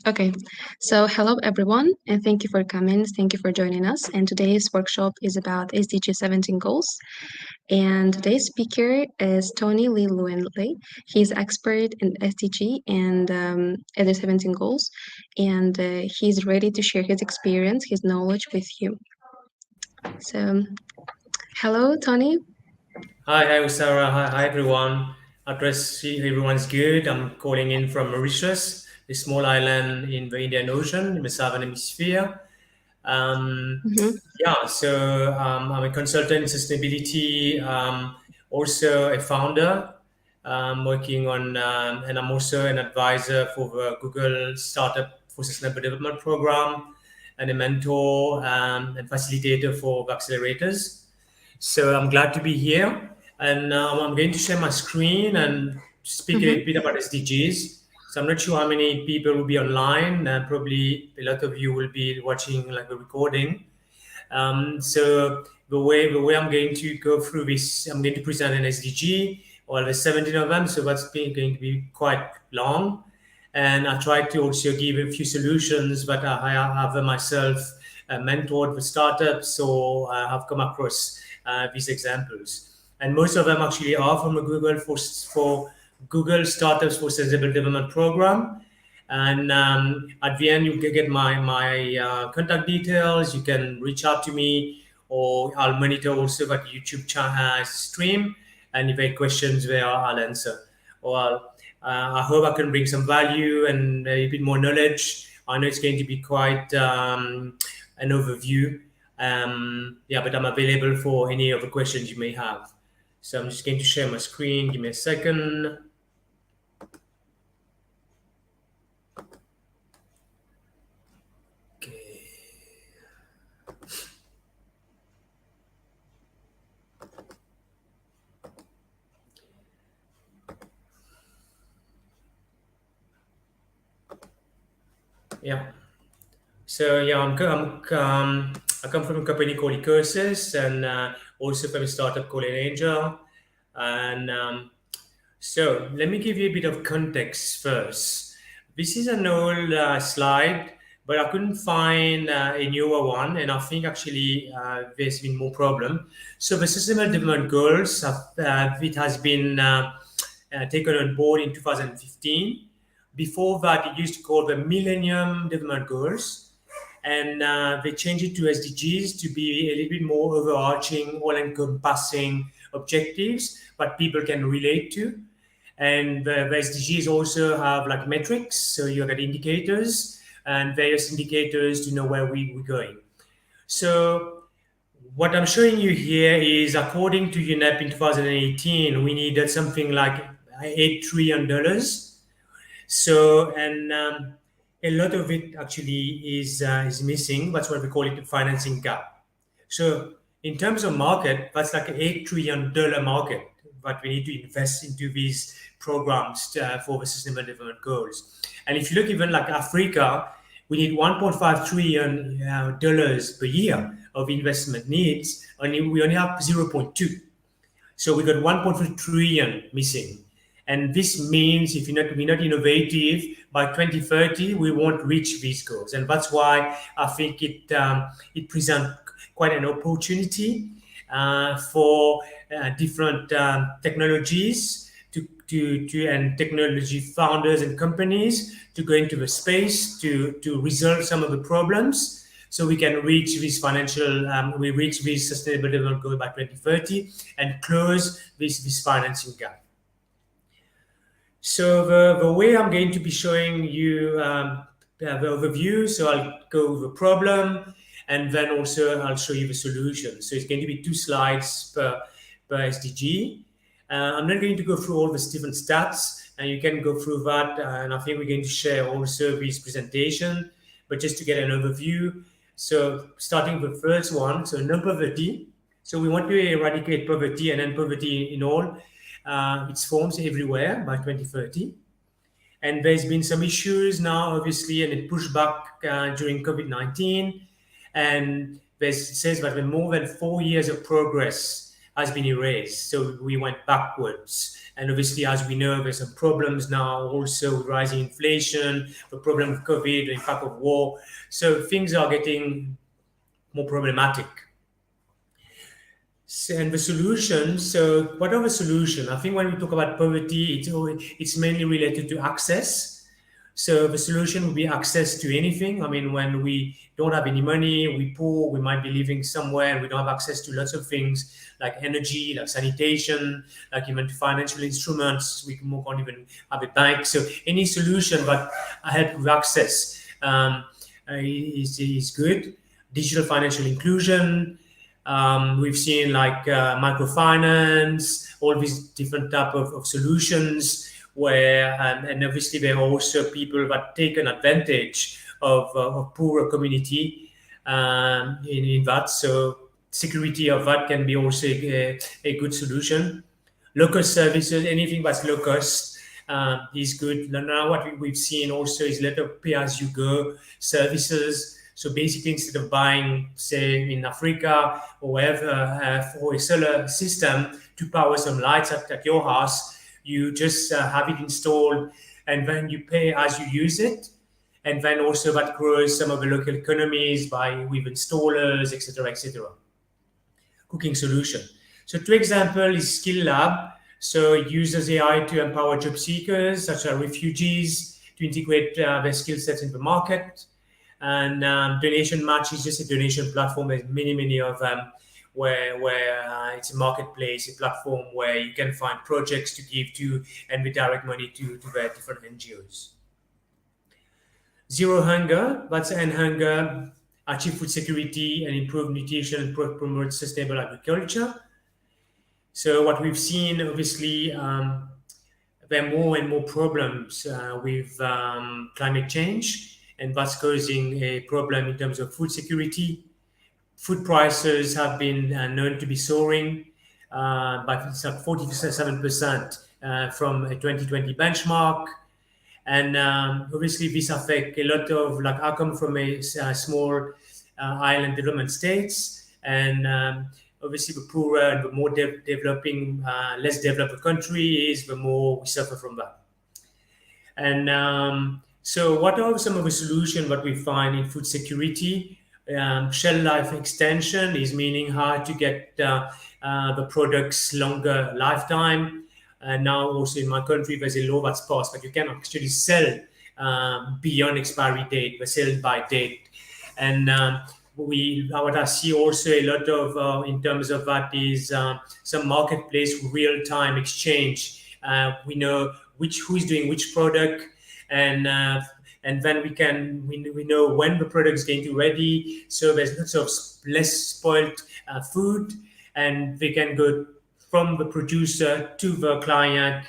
Okay, so hello everyone, and thank you for coming. Thank you for joining us. And today's workshop is about SDG 17 goals. And today's speaker is Tony Lee Luen Len. He's expert in SDG and other 17 goals, and he's ready to share his experience, his knowledge with you. So, hello, Tony. Hi, Sarah. Hi, everyone. I trust everyone's good. I'm calling in from Mauritius, a small island in the Indian Ocean in the southern hemisphere. Um, Mhm. I'm a consultant in sustainability, also a founder, working on, and I'm also an advisor for the Google Startup for Sustainable Development Program and a mentor and facilitator for the accelerators. So I'm glad to be here, and I'm going to share my screen and speak a Mhm. little bit about SDGs. So I'm not sure how many people will be online. Probably a lot of you will be watching like a recording. So the way I'm going to go through this, I'm going to present an SDG, or the 17 of them. So that's going to be quite long, and I try to also give a few solutions that I have myself mentored with startups, or have come across these examples. And most of them actually are from the Google for Google Startups for Sustainable Development Program. And at the end, you can get my contact details. You can reach out to me, or I'll monitor also that YouTube stream. And if there are questions there, I'll answer. Or I hope I can bring some value and a bit more knowledge. I know it's going to be quite an overview. But I'm available for any other questions you may have. So I'm just going to share my screen. Give me a second. Okay. Yeah. So yeah, I come from a company called Ecosis, and also from a startup called anAngel. And so let me give you a bit of context first. This is an old slide, but I couldn't find a newer one, and I think actually there's been more problem. So the Sustainable Development Goals, it has been taken on board in 2015. Before that, it used to call the Millennium Development Goals, and they changed it to SDGs to be a little bit more overarching, all-encompassing objectives that people can relate to. And the SDGs also have like metrics, so you got indicators and various indicators to know where we're going. So what I'm showing you here is according to UNEP in 2018, we needed something like $8 trillion. So, and a lot of it actually is missing. That's why we call it the financing gap. So, in terms of market, that's like an $8 trillion market that we need to invest into these programs for the Sustainable Development Goals. And if you look even like Africa, we need $1.5 trillion per year of investment needs, and we only have zero point 0.2. So we got 1.3 trillion missing. And this means if we're not innovative, by 2030, we won't reach these goals. And that's why I think it presents quite an opportunity for different technologies and technology founders and companies to go into the space to resolve some of the problems, so we can reach this we reach this sustainable development goal by 2030 and close this financing gap. So the way I'm going to be showing you the overview, so I'll go over the problem, and then also I'll show you the solution. So it's going to be 2 slides per SDG. I'm not going to go through all the different stats, and you can go through that. And I think we're going to share also this presentation, but just to get an overview. So starting with the first one, so no poverty. So we want to eradicate poverty and end poverty in all its forms everywhere by 2030. And there's been some issues now, obviously, and it pushed back during COVID-19. And it says that more than 4 years of progress has been erased. So we went backwards. And obviously, as we know, there's some problems now, also rising inflation, the problem of COVID, the impact of war. So things are getting more problematic. And the solution, so what are the solutions? I think when we talk about poverty, it's mainly related to access. So the solution would be access to anything. I mean, when we don't have any money, we poor, we might be living somewhere and we don't have access to lots of things like energy, like sanitation, like even to financial instruments. We can't even have a bank. So any solution that help with access is good. Digital financial inclusion. We've seen like microfinance, all these different type of solutions where, and obviously there are also people that take an advantage of poorer community in that. So security of that can be also a good solution. Local services, anything that's low cost is good. Now what we've seen also is a lot of pay-as-you-go services. So basically, instead of buying, say, in Africa or wherever, for a solar system to power some lights at your house, you just have it installed and then you pay as you use it. And then also that grows some of the local economies with installers, etc., etc. Cooking solution. So two example is Skill Lab. So it uses AI to empower job seekers, such as refugees, to integrate their skill sets in the market. And Donation Match is just a donation platform. There's many of them where it's a marketplace, a platform where you can find projects to give to and redirect money to their different NGOs. Zero Hunger, that's end hunger, achieve food security and improve nutrition and promote sustainable agriculture. So what we've seen, obviously, there are more and more problems with climate change, and that's causing a problem in terms of food security. Food prices have been known to be soaring by 47% from a 2020 benchmark. And obviously, this affects a lot of, like, I come from a small island development states, and obviously, the poorer and the more developing, less developed the country is, the more we suffer from that. And so, what are some of the solutions that we find in food security? Shelf life extension is meaning how to get the products longer lifetime. And now also in my country, there's a law that's passed, but you can actually sell beyond expiry date, the sell by date. And what I see also a lot of in terms of that is some marketplace real-time exchange. We know who is doing which product, and then we know when the product is going to ready. So there's lots of less spoiled food, and they can go from the producer to the client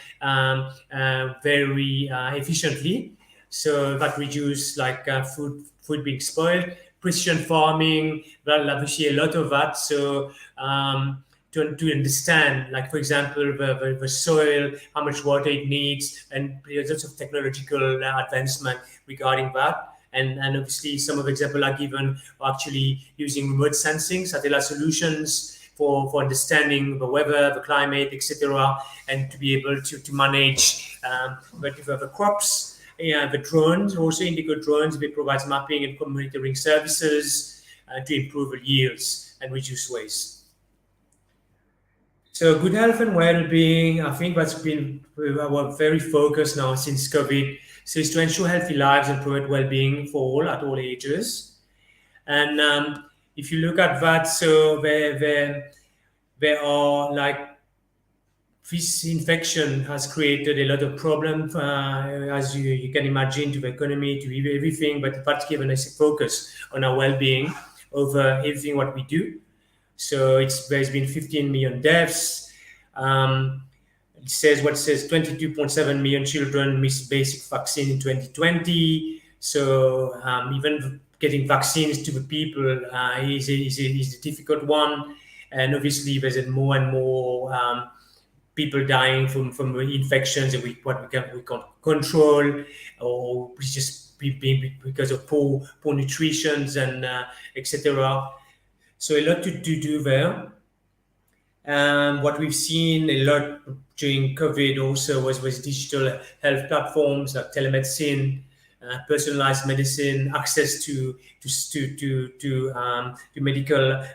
very efficiently. So that reduce like food being spoiled. Precision farming, well, obviously a lot of that. So to understand, like for example, the soil, how much water it needs, and there's lots of technological advancement regarding that. And obviously some of the examples are given are actually using remote sensing, satellite solutions for understanding the weather, the climate, etc., and to be able to manage the crops. Yeah, the drones, also indigo drones, they provide mapping and monitoring services to improve yields and reduce waste. So good health and well-being, I think that's been our very focus now since COVID. So it's to ensure healthy lives and promote well-being for all at all ages. And if you look at that, so there are like this infection has created a lot of problems, as you can imagine, to the economy, to everything, but that's given us a focus on our well-being over everything what we do. So there's been 15 million deaths. It says 22.7 million children missed basic vaccine in 2020. So even getting vaccines to the people is a difficult one. And obviously there's more and more people dying from infections that we can't control, or just because of poor nutrition and etc. So a lot to do there. What we've seen a lot during COVID also was digital health platforms like telemedicine, personalized medicine, access to medical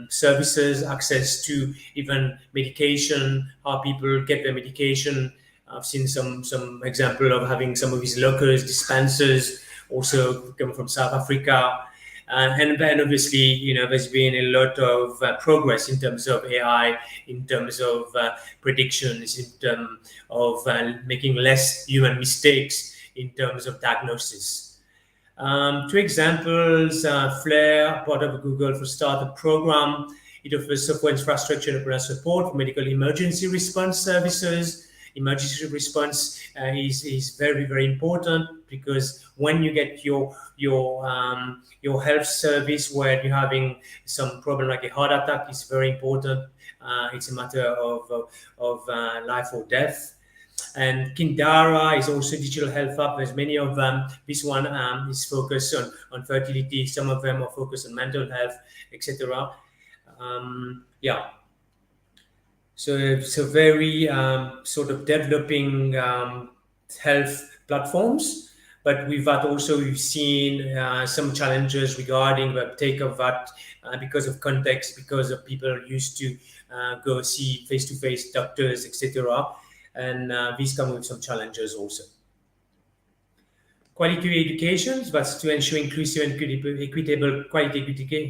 services, access to even medication, how people get their medication. I've seen some example of having some of these lockers, dispensers, also come from South Africa. And then obviously, there's been a lot of progress in terms of AI, in terms of predictions, in terms of making less human mistakes in terms of diagnosis. Two examples, Flare, part of Google for Startup program. It offers software infrastructure and operational support for medical emergency response services. Emergency response is very, very important, because when you get your health service where you're having some problem like a heart attack, is very important. It's a matter of life or death. And Kindara is also digital health hub. There's many of them. This one is focused on fertility. Some of them are focused on mental health, etc. Yeah. So very sort of developing health platforms. But we've seen some challenges regarding the uptake of that, because of context, because of people used to go see face-to-face doctors, etc. And these come with some challenges also. Quality education, that's to ensure inclusive and equitable quality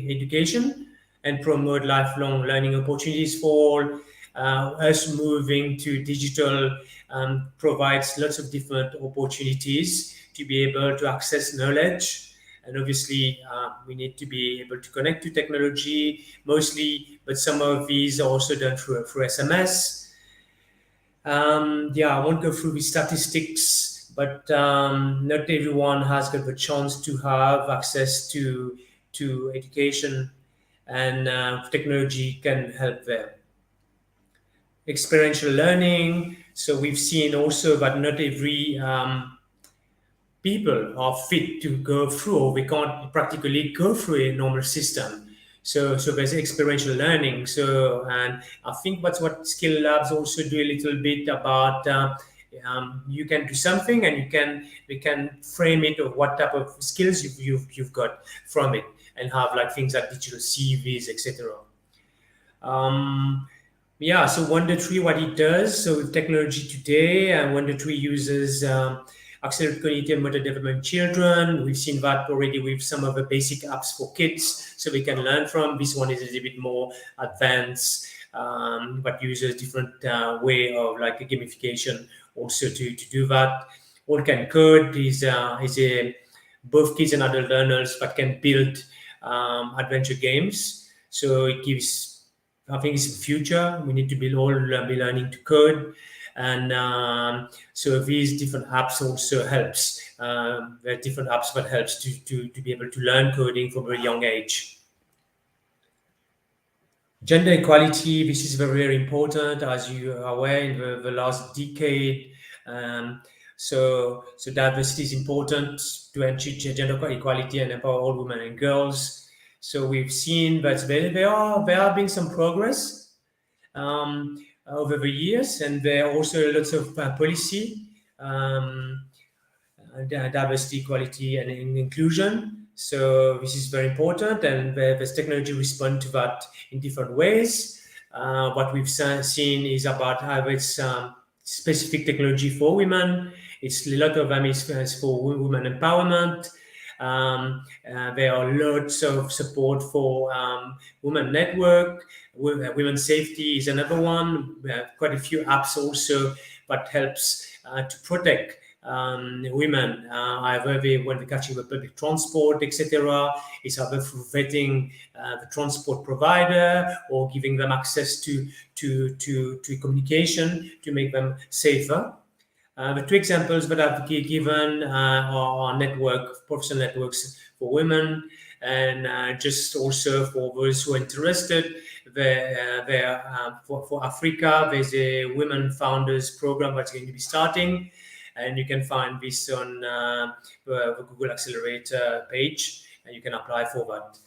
education and promote lifelong learning opportunities for all. Us moving to digital provides lots of different opportunities to be able to access knowledge. And obviously, we need to be able to connect to technology mostly, but some of these are also done through SMS. I won't go through the statistics, but not everyone has got the chance to have access to education, and technology can help there. Experiential learning. So we've seen also that not every people are fit to go through, or we can't practically go through a normal system. So there's experiential learning. So, and I think that's what skill labs also do a little bit about. You can do something, and we can frame it of what type of skills you've got from it, and have like things like digital CVs, etc. So Wonder3, what it does, so with technology today, Wonder3 uses accelerated cognitive and motor development children. We've seen that already with some of the basic apps for kids, so we can learn from. This one is a little bit more advanced, but uses different way of like a gamification also to do that. All Can Code is a both kids and adult learners that can build adventure games. So it gives, I think it's the future. We need to be learning to code, and so these different apps also helps. There are different apps that helps to be able to learn coding from a very young age. Gender equality. This is very, very important, as you are aware, in the last decade. So diversity is important to ensure gender equality and empower all women and girls. So we've seen that there have been some progress over the years, and there are also lots of policy, diversity, equality, and inclusion. So this is very important, and there's technology respond to that in different ways. What we've seen is about how it's specific technology for women. It's a lot of them is for women empowerment. There are lots of support for women network. Women safety is another one. We have quite a few apps also that helps to protect women, either when they're catching the public transport, etc. It's either through vetting the transport provider, or giving them access to communication to make them safer. The two examples that I've given are professional networks for women, and just also for those who are interested, for Africa, there's a Women Founders program that's going to be starting, and you can find this on the Google Accelerator page, and you can apply for that.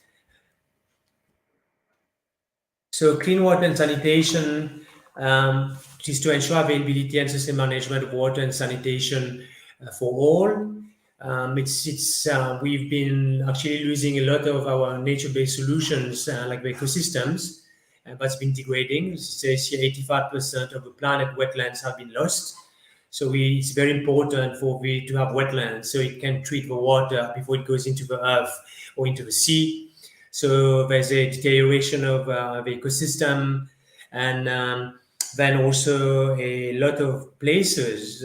So clean water and sanitation is to ensure availability and system management of water and sanitation for all. We've been actually losing a lot of our nature-based solutions like the ecosystems, that's been degrading. It says here 85% of the planet wetlands have been lost. So it's very important for we to have wetlands so it can treat the water before it goes into the earth or into the sea. So there's a deterioration of the ecosystem, and then also a lot of places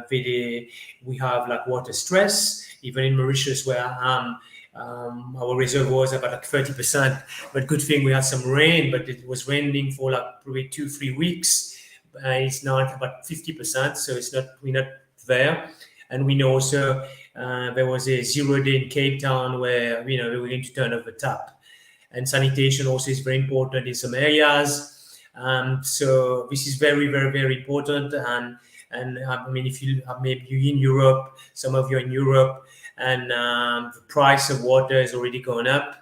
we have like water stress. Even in Mauritius, where I am, our reservoirs are about like 30%. But good thing we had some rain, but it was raining for like probably 2-3 weeks. It's now about 50%, so we're not there. And we know also there was a 0 day in Cape Town where they were going to turn off the tap. And sanitation also is very important in some areas. So this is very, very, very important. And I mean, if you maybe you're in Europe, some of you are in Europe, and the price of water has already gone up.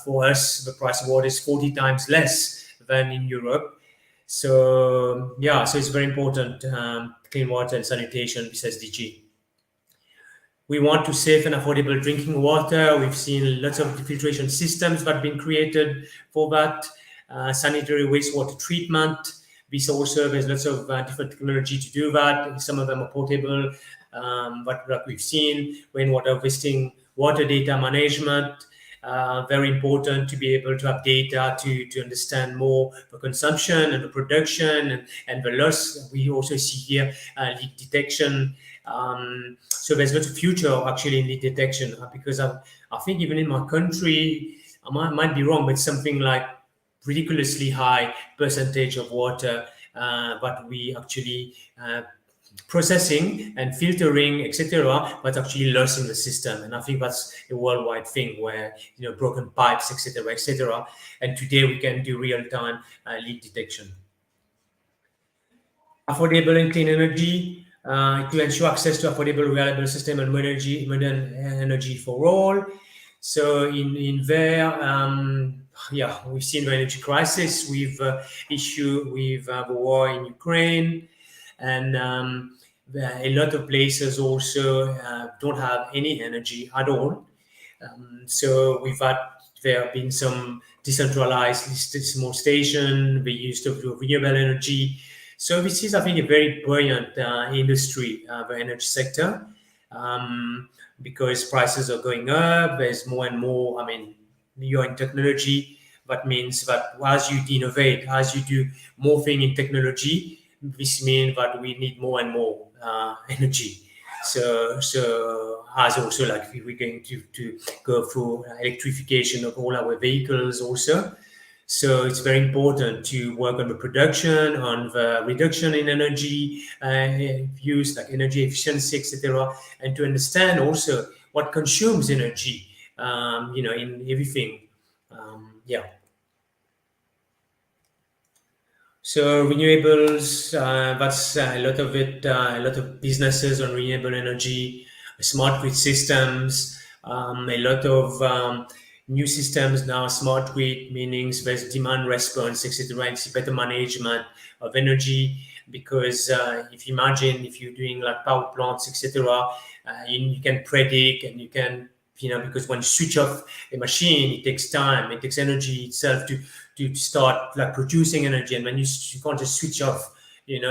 For us, the price of water is 40 times less than in Europe. So yeah, so it's very important, clean water and sanitation with SDG. We want to safe and affordable drinking water. We've seen lots of filtration systems that have been created for that. Sanitary wastewater treatment. This also, there's lots of different technology to do that. Some of them are portable, but we've seen rainwater harvesting, water data management. Very important to be able to have data to understand more the consumption and the production and the loss. We also see here leak detection. So there's lots of future actually in leak detection because I think even in my country, I might be wrong, but something like ridiculously high percentage of water but we actually processing and filtering, etc., but actually lost in the system. And I think that's a worldwide thing where broken pipes, etc., etc. And today we can do real-time leak detection. Affordable and clean energy to ensure access to affordable, reliable, sustainable modern energy for all. So in there, we've seen the energy crisis. We've issue with the war in Ukraine, and a lot of places also don't have any energy at all. So there have been some decentralized small station. We used to do renewable energy. So this is, I think, a very buoyant industry, the energy sector, because prices are going up. There's more and more. I mean, you're in technology. That means that as you innovate, as you do more things in technology, this means that we need more and more energy. So as also like we're going to go through electrification of all our vehicles also. So it's very important to work on the production, on the reduction in energy use, like energy efficiency, etc., and to understand also what consumes energy, in everything. So renewables, that's a lot of it. A lot of businesses on renewable energy, smart grid systems, a lot of new systems now. Smart grid meaning there's demand response, etc. It's better management of energy because if you imagine if you're doing like power plants, etc., you can predict and you can. Because when you switch off a machine, it takes time, it takes energy itself to start like producing energy, and when you can't just switch off,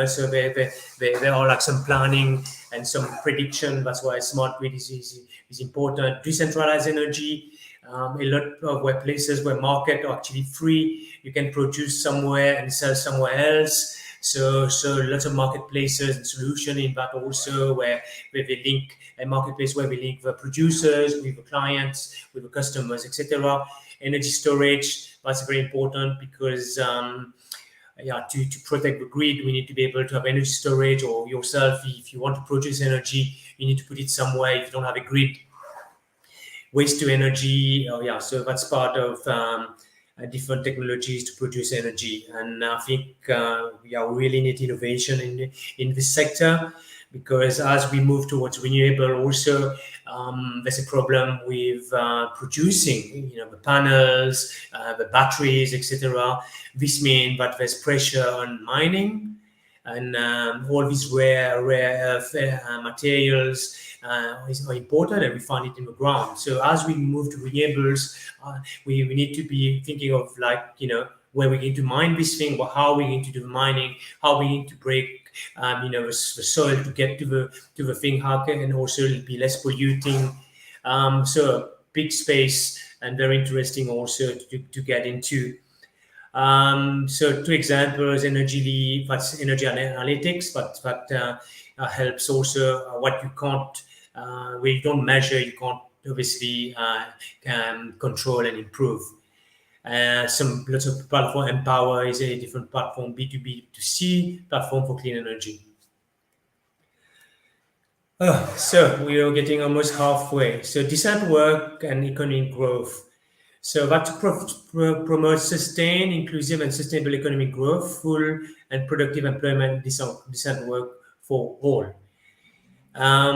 So there are like some planning and some prediction. That's why smart grid is important. Decentralized energy, a lot of where places where market are actually free, you can produce somewhere and sell somewhere else. So lots of marketplaces and solution in that also where we link a marketplace where we link the producers with the clients, with the customers, etc. Energy storage, that's very important because to protect the grid, we need to be able to have energy storage, or yourself, if you want to produce energy, you need to put it somewhere. If you don't have a grid, waste to energy, so that's part of different technologies to produce energy. And I think we really need innovation in this sector. because as we move towards renewable, also there's a problem with producing, the panels, the batteries, etc. This means that there's pressure on mining, and all these rare earth materials are important, and we find it in the ground. So as we move to renewables, we need to be thinking of, like, where we're going to mine this thing, or how we're going to do the mining, how we need to break the soil to get to the thing, how can, and also be less polluting. So big space and very interesting also to get into. So two examples: that's energy analytics, but that helps also what you can't, where you don't measure, you can't obviously can control and improve. Some lots of platform. Empower is a different platform, B2B to C platform for clean energy. So we are getting almost halfway. So decent work and economic growth. So that to promote sustained, inclusive, and sustainable economic growth, full and productive employment, decent work for all. I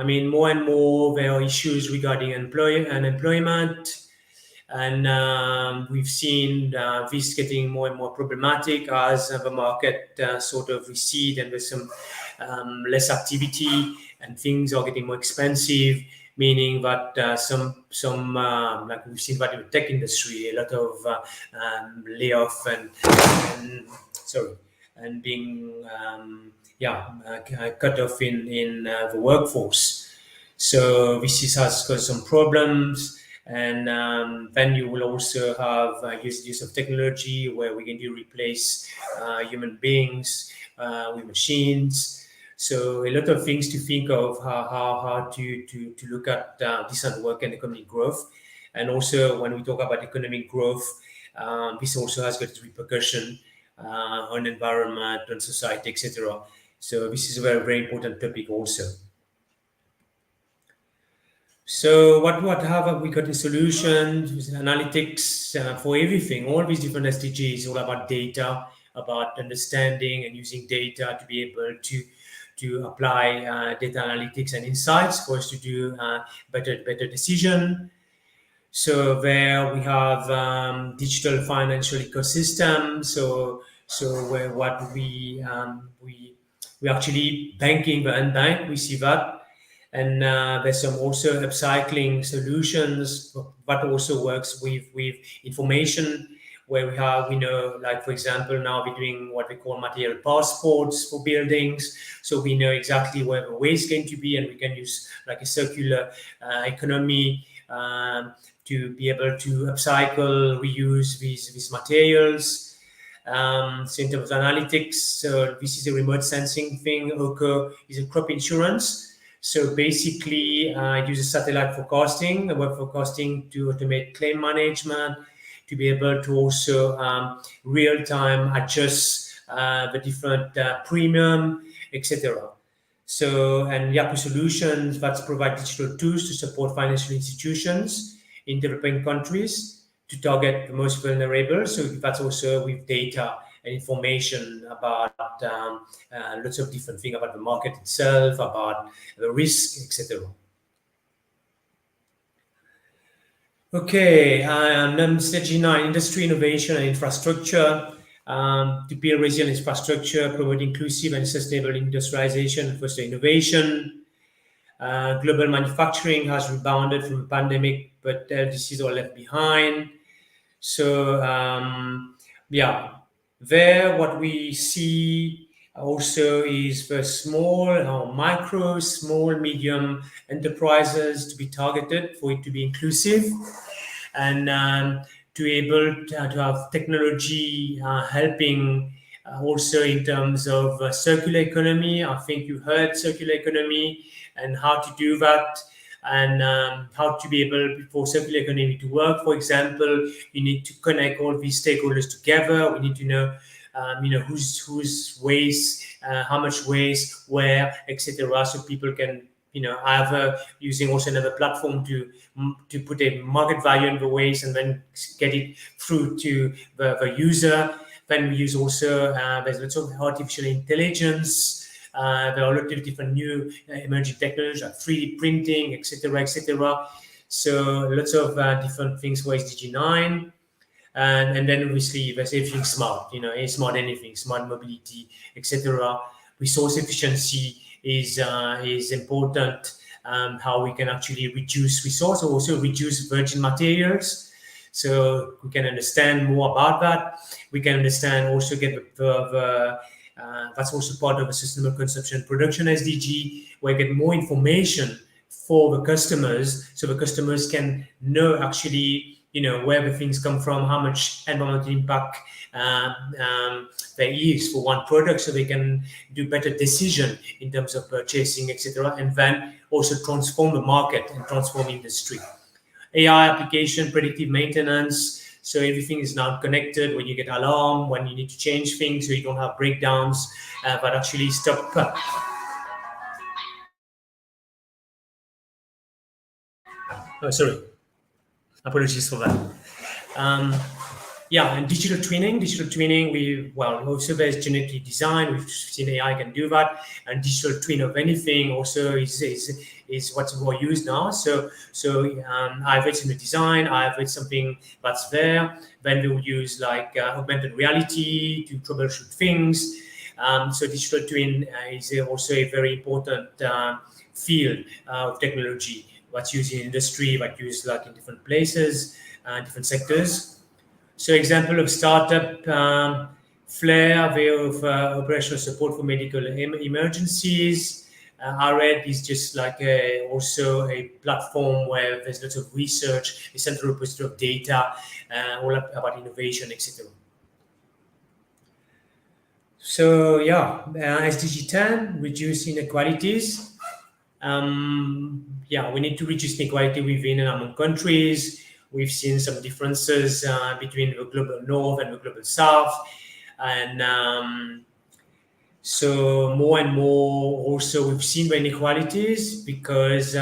mean, more and more there are issues regarding unemployment, and we've seen this getting more and more problematic as the market sort of recede, and there's some less activity, and things are getting more expensive, meaning that like we've seen that in the tech industry, a lot of layoff and being cut off in the workforce. So this has caused some problems. And then you will also have use of technology, where we can replace human beings with machines. So a lot of things to think of, how to look at decent work and economic growth. And also when we talk about economic growth, this also has got repercussion on environment, on society, etc. So this is a very, very important topic also. So what have we got the solutions, analytics for everything, all these different SDGs, all about data, about understanding and using data to be able to apply data analytics and insights for us to do better decision. So there we have digital financial ecosystem. So where what we actually banking the unbanked, we see that. And there's some also upcycling solutions that also works with information, where we know, like, for example, now we're doing what we call material passports for buildings. So we know exactly where the waste is going to be, and we can use like a circular economy to be able to upcycle, reuse these materials. So in terms of analytics, this is a remote sensing thing. OCO is a crop insurance. So basically, it uses satellite forecasting, web forecasting, to automate claim management, to be able to also real-time adjust the different premium, etc. So, and Yapu Solutions that provide digital tools to support financial institutions in developing countries to target the most vulnerable. So that's also with data and information about lots of different things about the market itself, about the risk, etc. Okay, SDG 9, industry, innovation, and infrastructure. To build resilient infrastructure, promote inclusive and sustainable industrialization, foster innovation. Global manufacturing has rebounded from the pandemic, but this is all left behind. So, there what we see also is the small, medium enterprises to be targeted, for it to be inclusive, and to be able to have technology helping also in terms of circular economy. I think you heard circular economy and how to do that, and how to be able for circular economy to work. For example, you need to connect all these stakeholders together. We need to know, whose waste, how much waste, where, etc. So people can, have using also another platform to put a market value in the waste and then get it through to the user. Then we use also there's lots of artificial intelligence There are a lot of different new emerging technologies like 3D printing, etc., etc. So lots of different things for SDG 9. And then obviously there's everything smart, smart anything, smart mobility, etc. Resource efficiency is important. How we can actually reduce resource, also reduce virgin materials. So we can understand more about that. We can understand also get that's also part of the sustainable consumption production SDG, where you get more information for the customers, so the customers can know actually where the things come from, how much environmental impact there is for one product, so they can do better decision in terms of purchasing, etc., and then also transform the market and transform industry. AI application, predictive maintenance. So everything is now connected. When you get alarm, when you need to change things, so you don't have breakdowns, but actually stop. Oh, sorry. Apologies for that. And digital twinning, also there's genetic design. We've seen AI can do that, and digital twin of anything also is what's more used now. So I've read some design, I've read something that's there. Then we'll use like augmented reality to troubleshoot things. So digital twin is also a very important field of technology. What's used in industry, what's used like in different places, different sectors. So example of startup, Flare, way of operational support for medical emergencies. RED is just like also a platform where there's lots of research, a central repository of data, all about innovation, etc. So SDG 10, reduce inequalities. We need to reduce inequality within and among countries. We've seen some differences between the global north and the global south. And so more and more also we've seen the inequalities because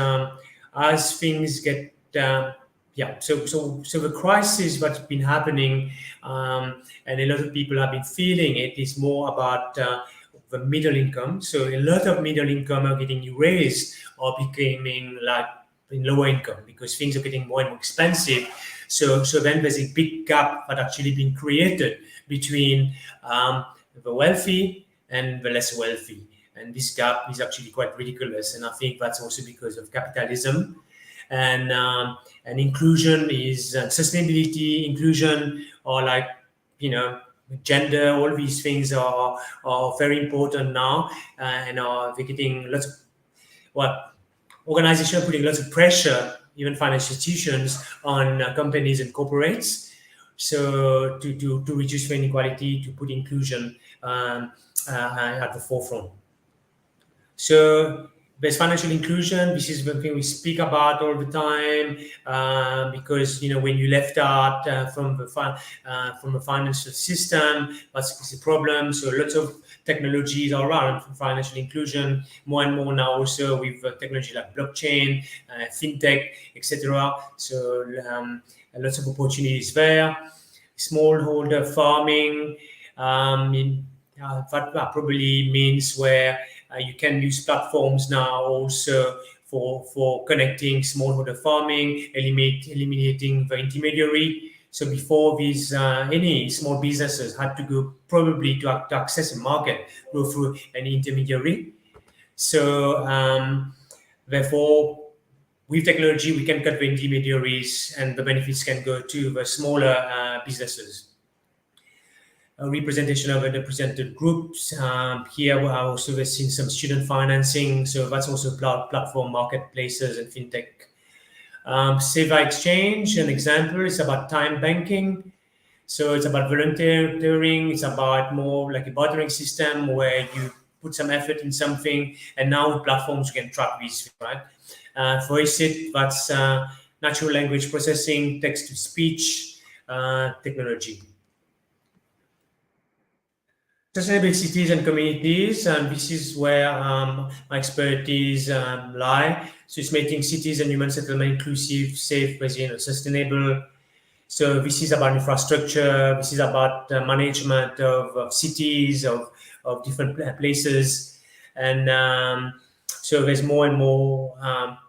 as things get, so the crisis that's been happening and a lot of people have been feeling it is more about the middle income. So a lot of middle income are getting erased or becoming like in lower income because things are getting more and more expensive. So then there's a big gap that actually been created between the wealthy and the less wealthy. And this gap is actually quite ridiculous. And I think that's also because of capitalism. And inclusion is sustainability, inclusion, or like, gender, all these things are very important now. And they're getting lots of, organizations are putting lots of pressure, even financial institutions, on companies and corporates. So to reduce inequality, to put inclusion at the forefront. So there's financial inclusion. This is one thing we speak about all the time because when you left out from the financial system, that's a problem. So lots of technologies are around for financial inclusion. More and more now also with technology like blockchain, fintech, etc. So lots of opportunities there. Smallholder farming, that probably means where you can use platforms now also for connecting smallholder farming, eliminating the intermediary. So before these, any small businesses had to go probably to access a market, go through an intermediary. So therefore, with technology, we can cut the intermediaries and the benefits can go to the smaller businesses. A representation of underrepresented groups. Here we are also seeing some student financing, so that's also platform marketplaces and fintech. Seva Exchange, an example, is about time banking. So it's about volunteering, it's about more like a bartering system where you put some effort in something, and now with platforms you can track these, right? Voiceit, that's natural language processing, text-to-speech technology. Sustainable cities and communities, and this is where my expertise lie. So it's making cities and human settlement inclusive, safe, resilient, and sustainable. So this is about infrastructure. This is about management of cities, of different places. and so there's more and more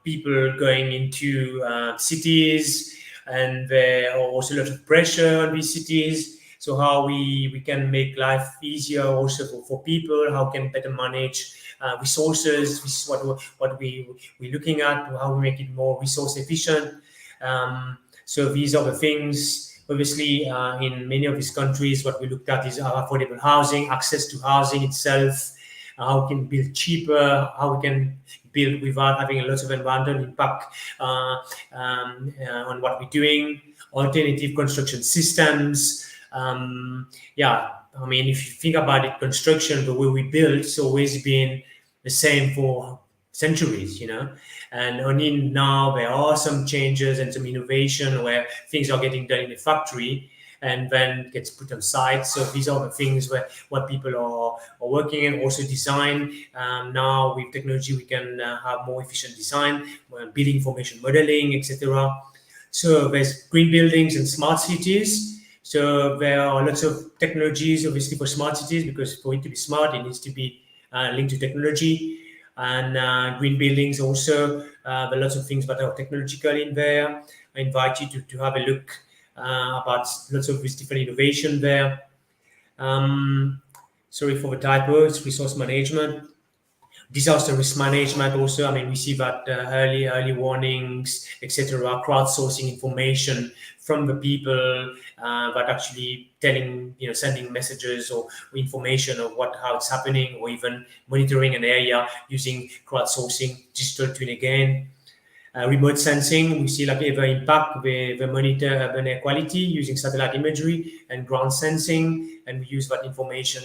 people going into cities, and there are also a lot of pressure on these cities. So how we can make life easier also for people, how can better manage resources. This is what we're looking at, how we make it more resource efficient. So these are the things. Obviously, in many of these countries, what we looked at is affordable housing, access to housing itself, how we can build cheaper, how we can build without having a lot of environmental impact on what we're doing, alternative construction systems. Yeah, I mean, if you think about it, construction, the way we build, it's always been the same for centuries, and only now there are some changes and some innovation where things are getting done in a factory and then gets put on site. So these are the things where what people are working in. Also design. Now with technology, we can have more efficient design, building information modeling, etc. So there's green buildings and smart cities. So there are lots of technologies, obviously, for smart cities, because for it to be smart, it needs to be linked to technology. And green buildings also, there are lots of things that are technological in there. I invite you to have a look about lots of this different innovation there. Sorry for the typos. Resource management, disaster risk management also. I mean, we see that early warnings, etc., crowdsourcing information from the people that actually sending messages or information of how it's happening, or even monitoring an area using crowdsourcing, digital twin again. Remote sensing, we see like the impact, we monitor urban air quality using satellite imagery and ground sensing, and we use that information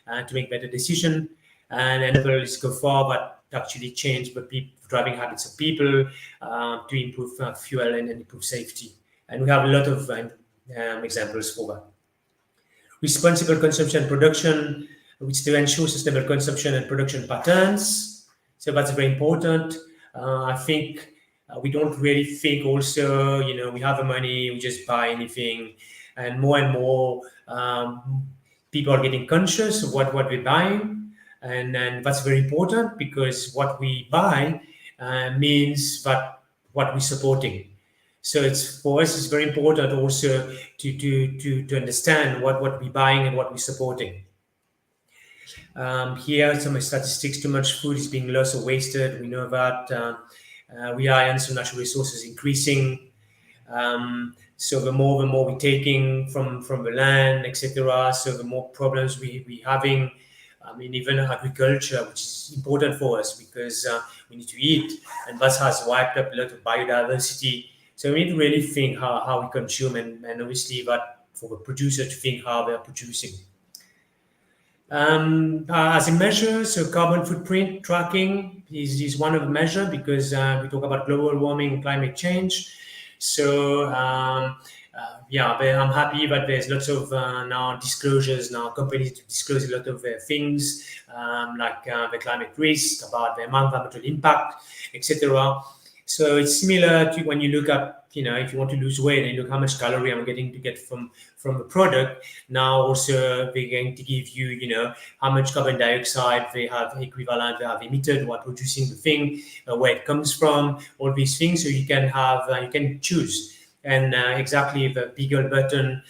to make better decision. And another is go far, but actually change the driving habits of people to improve fuel and improve safety. And we have a lot of examples for that. Responsible consumption and production, which to ensure sustainable consumption and production patterns. So that's very important. I think we don't really think also, we have the money, we just buy anything. And more people are getting conscious of what we're buying. And that's very important, because what we buy means that what we're supporting. So for us, it's very important also to understand what we're buying and what we're supporting. Here, some statistics: too much food is being lost or wasted. We know that reliance on natural resources increasing. So the more we're taking from the land, etc. So the more problems we having. I mean, even agriculture, which is important for us because we need to eat, and that has wiped up a lot of biodiversity. So we need to really think how we consume, and obviously that for the producer to think how they're producing. As a measure, so carbon footprint tracking is one of the measures, because we talk about global warming and climate change. So I'm happy that there's lots of now disclosures. Now companies disclose a lot of things like the climate risk, about the environmental impact, etc. So it's similar to when you look at, if you want to lose weight and look how much calorie I'm getting to get from the product. Now also they're going to give you, how much carbon dioxide they have equivalent, they have emitted while producing the thing, where it comes from, all these things. So you can have, you can choose. And exactly the Beagle button,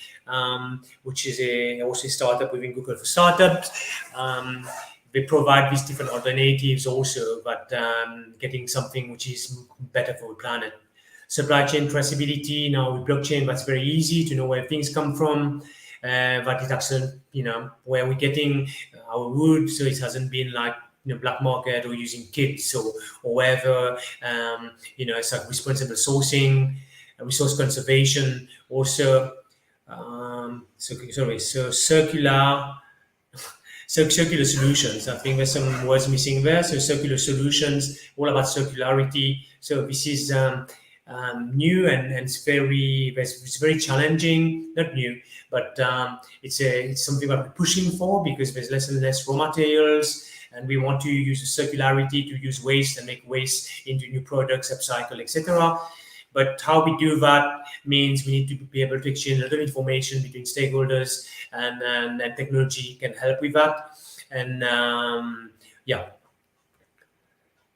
which is also a startup within Google for Startups. They provide these different alternatives also, but getting something which is better for the planet. Supply chain traceability. Now with blockchain, that's very easy to know where things come from. That is actually, where we're getting our wood, so it hasn't been like black market or using kits or wherever. It's like responsible sourcing, resource conservation. Also, circular solutions. I think there's some words missing there. So circular solutions, all about circularity. So this is new, and it's very challenging. Not new, but it's something that we're pushing for, because there's less and less raw materials, and we want to use circularity to use waste and make waste into new products, upcycle, etc. But how we do that means we need to be able to exchange a lot of information between stakeholders, and technology can help with that. And yeah.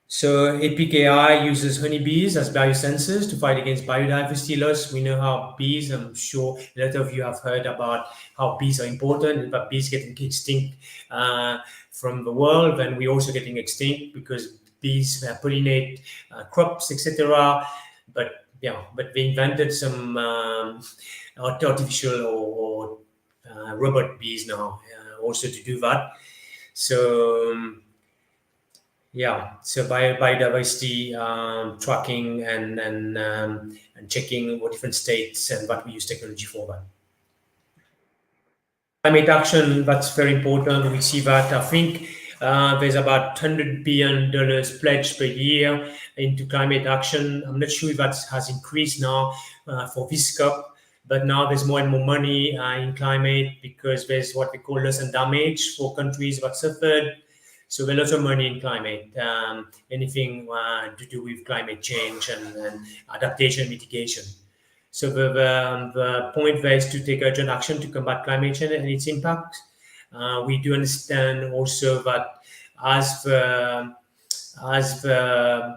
So APKI uses honeybees as biosensors to fight against biodiversity loss. We know how bees, I'm sure a lot of you have heard about how bees are important, but bees getting extinct from the world, and we're also getting extinct because bees pollinate crops, etc. But yeah, but they invented some artificial or robot bees now also to do that. So yeah, so biodiversity tracking and checking what different states and what we use technology for that. Climate action, that's very important. We see that I think there's about $100 billion pledged per year into climate action. I'm not sure if that has increased now for this COP, but now there's more and more money in climate because there's what we call loss and damage for countries that suffered. So there's lots of money in climate, anything to do with climate change and adaptation mitigation. So the point there is to take urgent action to combat climate change and its impact. We do understand also that as the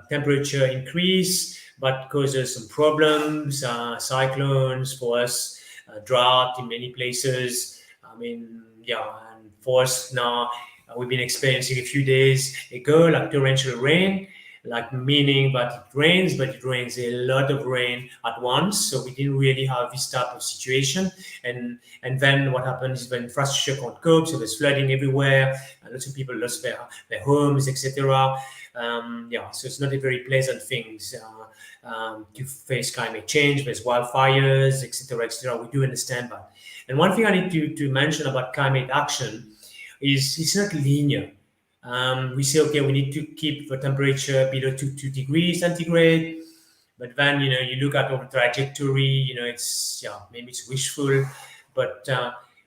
temperature increase, that causes some problems, cyclones for us, drought in many places. I mean, yeah, and for us now, we've been experiencing a few days ago like torrential rain, like meaning that it rains, but it rains a lot of rain at once. So we didn't really have this type of situation. And then what happens is when infrastructure can't cope, so there's flooding everywhere, and lots of people lost their homes, etc. Yeah, so it's not a very pleasant thing to face climate change. There's wildfires, etc., etc. We do understand that. And one thing I need to mention about climate action is it's not linear. We say, okay, we need to keep the temperature below 2 degrees centigrade. But then, you look at our trajectory, it's, yeah, maybe it's wishful. But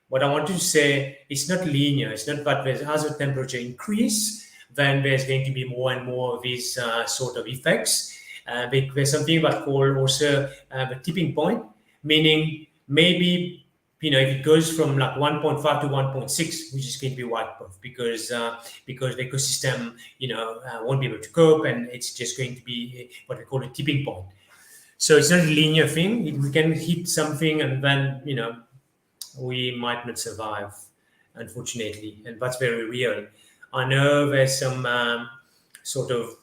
what I want to say, it's not linear. It's not that as the temperature increase, then there's going to be more and more of these sort of effects. There's something that called also the tipping point, meaning maybe if it goes from like 1.5 to 1.6, which is going to be wiped off because the ecosystem, won't be able to cope, and it's just going to be what we call a tipping point. So it's not a linear thing. We can hit something, and then we might not survive, unfortunately, and that's very real. I know there's some sort of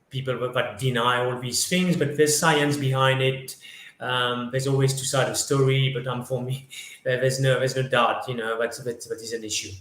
people that deny all these things, but there's science behind it. There's always two sides of the story, but for me, there's no doubt, that is an issue.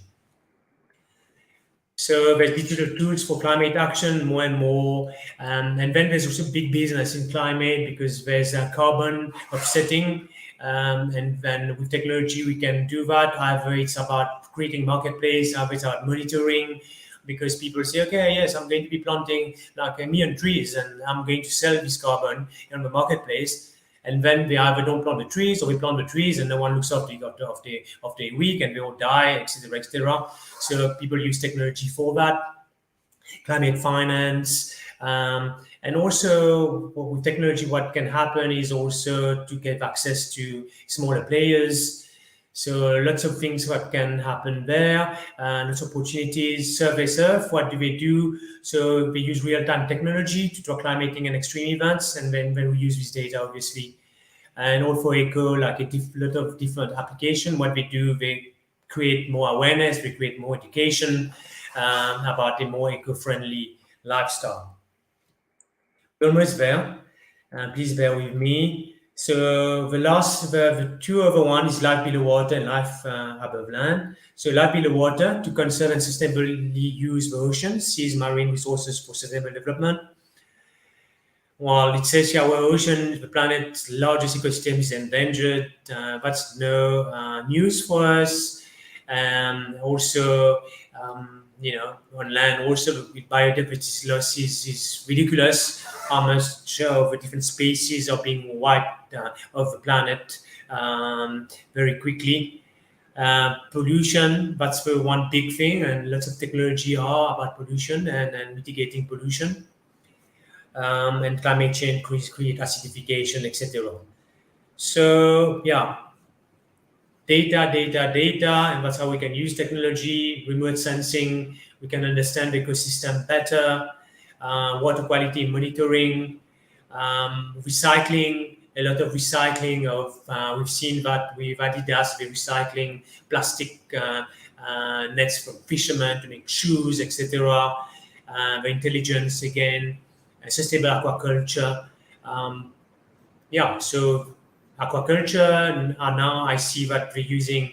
So there's digital tools for climate action, more and more, and then there's also big business in climate because there's carbon offsetting, and then with technology we can do that. Either it's about creating marketplace, either it's about monitoring. Because people say, okay, yes, I'm going to be planting like 1,000,000 trees, and I'm going to sell this carbon in the marketplace. And then they either don't plant the trees, or we plant the trees and no one looks after a week, and they all die, etc., etc. So people use technology for that, climate finance, and also with technology, what can happen is also to get access to smaller players. So lots of things that can happen there, lots of opportunities. Survey Surf, what do they do? So they use real-time technology to track climating and extreme events, and then when we use this data, obviously. And all for Eco, like a lot of different applications. What they do, they create more awareness, they create more education about a more eco-friendly lifestyle. We're almost there. Please bear with me. So the two other one is life below water and life above land. So life below water, to conserve and sustainably use the ocean, seas, marine resources for sustainable development. Well, it says here our ocean, the planet's largest ecosystem, is endangered. That's no news for us. Also, on land, also with biodiversity loss is ridiculous. How much of the different species are being wiped off the planet very quickly. Pollution, that's the one big thing, and lots of technology are about pollution and mitigating pollution. and climate change create acidification, etc. So yeah, data, and that's how we can use technology, remote sensing. We can understand the ecosystem better, water quality monitoring, recycling. A lot of recycling of we've seen that with Adidas, we're recycling plastic nets from fishermen to make shoes, etc. The intelligence again, sustainable aquaculture. Um, yeah, so aquaculture, now I see that we're using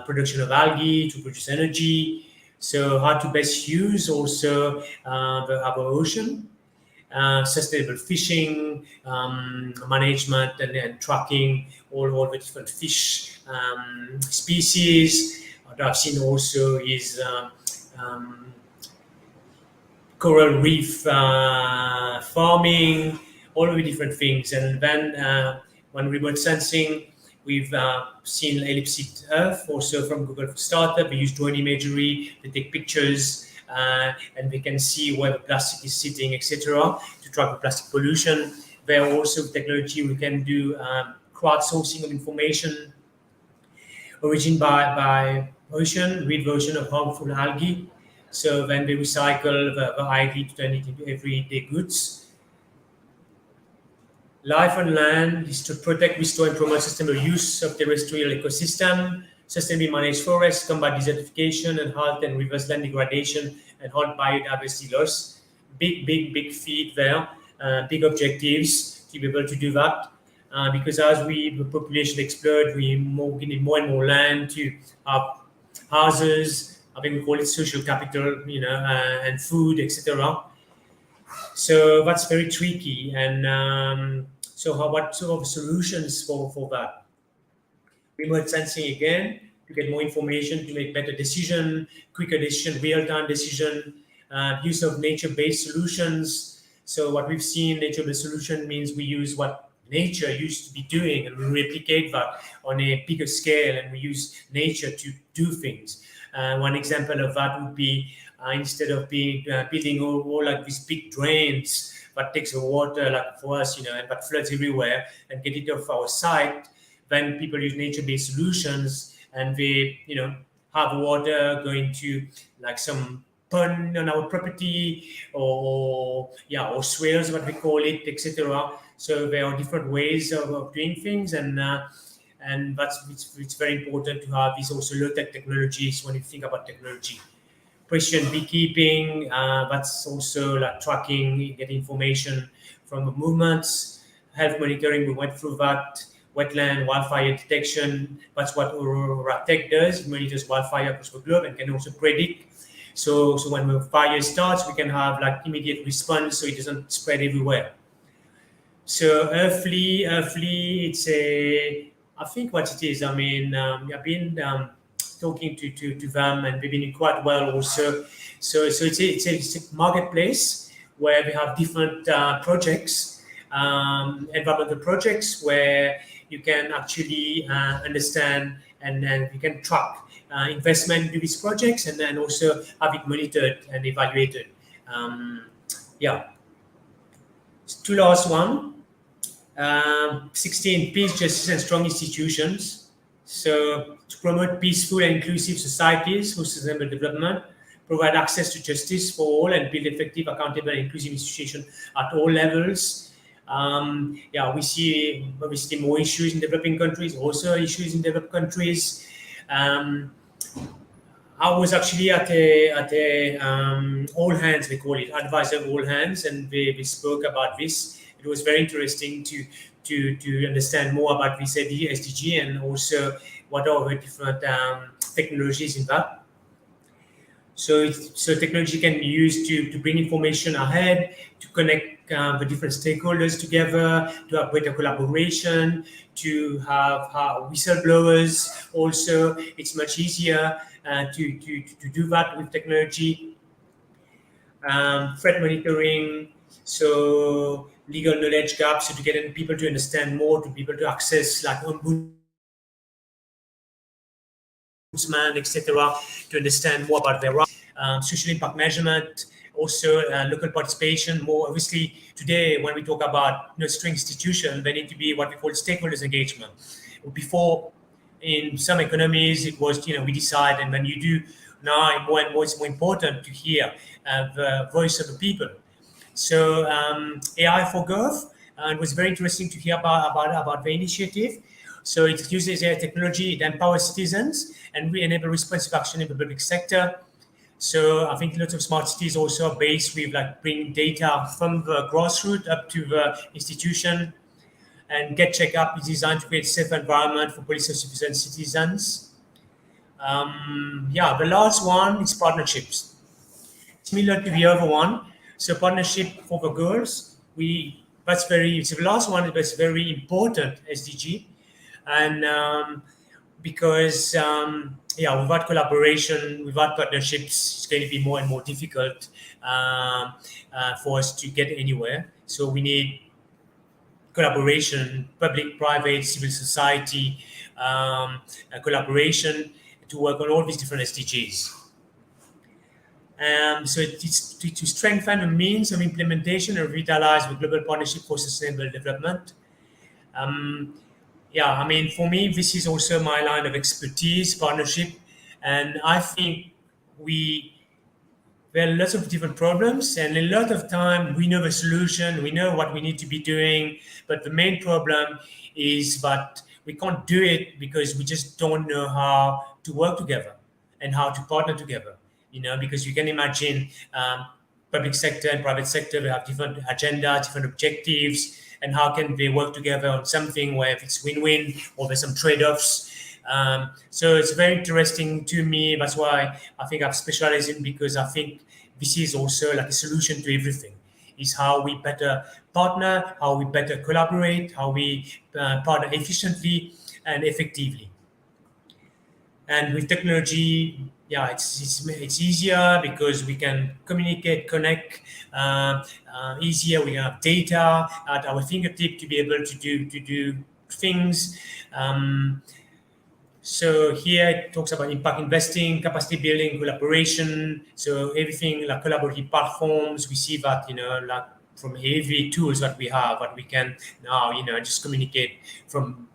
production of algae to produce energy. So how to best use also our ocean, sustainable fishing, management and tracking all the different fish species. What I've seen also is um, coral reef farming, all of the different things. And then when remote sensing, we've seen elliptic Earth also from Google for Startup. We use drone imagery to take pictures and we can see where the plastic is sitting, etc., to track the plastic pollution. There are also technology we can do crowdsourcing of information origin by ocean, read version of harmful algae. So when we recycle the algae to turn it into everyday goods. Life on land is to protect, restore, and promote sustainable use of terrestrial ecosystem, sustainably manage forests, combat desertification, and halt and reverse land degradation, and halt biodiversity loss. Big feat there. Big objectives to be able to do that. Because as the population explodes, we need more and more land to have houses. I think we call it social capital, and food, etc. So that's very tricky. And what sort of solutions for that? Remote sensing again to get more information to make better decision, quicker decision, real-time decision, use of nature-based solutions. So what we've seen, nature-based solution means we use what nature used to be doing and we replicate that on a bigger scale and we use nature to do things. One example of that would be instead of building all like these big drains that takes the water like for us, and that floods everywhere and get it off our site, when people use nature-based solutions and they, have water going to like some pond on our property or swales, what we call it, etc. So there are different ways of doing things, and it's very important to have these also low-tech technologies when you think about technology. Precision beekeeping, that's also like tracking, getting information from the movements, health monitoring, we went through that, wetland, wildfire detection, that's what Aurora Tech does, it monitors wildfire across the globe and can also predict. So when the fire starts, we can have like immediate response so it doesn't spread everywhere. So Earthly, I think what it is, I've been talking to them and they've been doing quite well also. So it's a marketplace where we have different projects, environmental projects where you can actually understand and you can track investment into these projects and then also have it monitored and evaluated. Yeah. Two last one. 16, peace, justice, and strong institutions. So, to promote peaceful and inclusive societies for sustainable development, provide access to justice for all, and build effective, accountable, and inclusive institutions at all levels. We see obviously more issues in developing countries, also issues in developed countries. I was actually at a all hands, we call it advisor all hands, and we spoke about this. It was very interesting to understand more about this SDG and also what are the different technologies in that. So technology can be used to bring information ahead, to connect the different stakeholders together, to have better collaboration, to have whistleblowers. Also, it's much easier to do that with technology. Threat monitoring, so legal knowledge gaps, so to get people to understand more, to be able to access like ombudsman, etc., to understand more about their rights. Social impact measurement, also local participation. More obviously today, when we talk about string institution, there need to be what we call stakeholders engagement. Before, in some economies, it was we decide, and when you do now, more and more, it's more important to hear the voice of the people. So AI for Gov, it was very interesting to hear about the initiative. So it uses AI technology, it empowers citizens, and we enable responsive action in the public sector. So I think lots of smart cities also are based with like bringing data from the grassroots up to the institution, and Get Checkup is designed to create a safe environment for police officers and citizens. The last one is partnerships, similar to the other one. So partnership for the girls, it's the last one that's very important SDG, and because without collaboration, without partnerships, it's going to be more and more difficult for us to get anywhere. So we need collaboration, public, private, civil society, collaboration to work on all these different SDGs. So it's to strengthen the means of implementation and revitalize the global partnership for sustainable development. For me, this is also my line of expertise, partnership, and I think there are lots of different problems, and a lot of time we know the solution, we know what we need to be doing, but the main problem is that we can't do it because we just don't know how to work together and how to partner together. Because you can imagine public sector and private sector, they have different agenda, different objectives, and how can they work together on something where if it's win-win or there's some trade-offs. So it's very interesting to me. That's why I think I've specialized in, because I think this is also like a solution to everything. Is how we better partner, how we better collaborate, how we partner efficiently and effectively. And with technology, it's easier because we can communicate, connect easier. We have data at our fingertip to be able to do things. So here it talks about impact investing, capacity building, collaboration. So everything like collaborative platforms, we see that, like from every tools that we have, that we can now, just communicate from